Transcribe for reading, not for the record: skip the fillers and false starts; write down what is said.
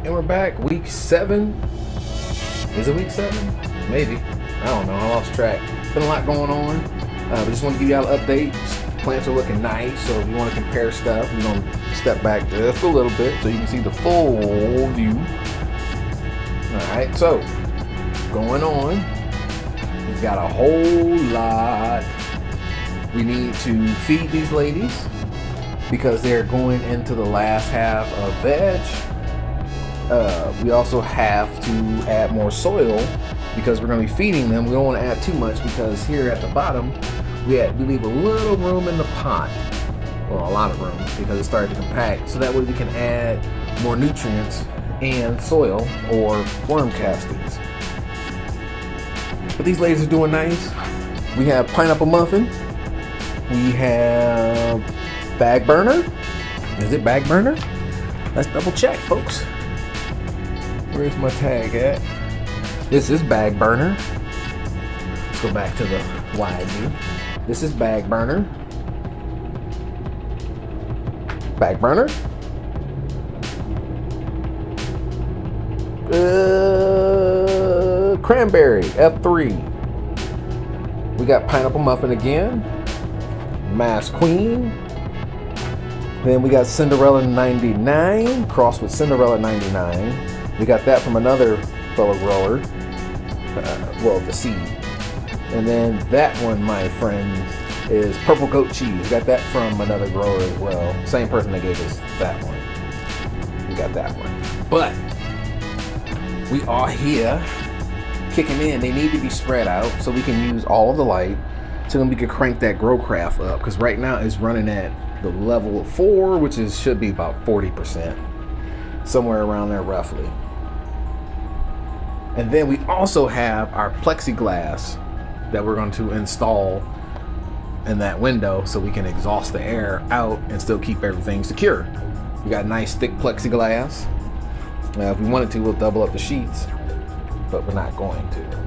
And we're back, week 7. Is it week 7? Maybe. I don't know, I lost track. Been a lot going on. But just want to give y'all an update. Plants are looking nice, so if you want to compare stuff, we're going to step back just a little bit so you can see the full view. Alright, so going on. We've got a whole lot. We need to feed these ladies because they're going into the last half of veg. We also have to add more soil because we're going to be feeding them. We don't want to add too much because here at the bottom we leave a little room in the pot. Well, a lot of room because it started to compact, so that way we can add more nutrients and soil or worm castings. But these ladies are doing nice. We have pineapple muffin. We have bag burner. Is it bag burner? Let's double check, folks. Where's my tag at? This is bag burner. Let's go back to the wide view. This is bag burner. Bag burner. Cranberry F3. We got pineapple muffin again. Mass Queen. Then we got Cinderella 99 crossed with Cinderella 99. We got that from another fellow grower. Well, the seed. And then that one, my friend, is Purple Goat Cheese. We got that from another grower as well. Same person that gave us that one. We got that one. But we are here kicking in. They need to be spread out so we can use all of the light so then we can crank that grow craft up, because right now it's running at the level of 4, which should be about 40%, somewhere around there roughly. And then we also have our plexiglass that we're going to install in that window so we can exhaust the air out and still keep everything secure. We got nice thick plexiglass. If we wanted to, we'll double up the sheets, but we're not going to.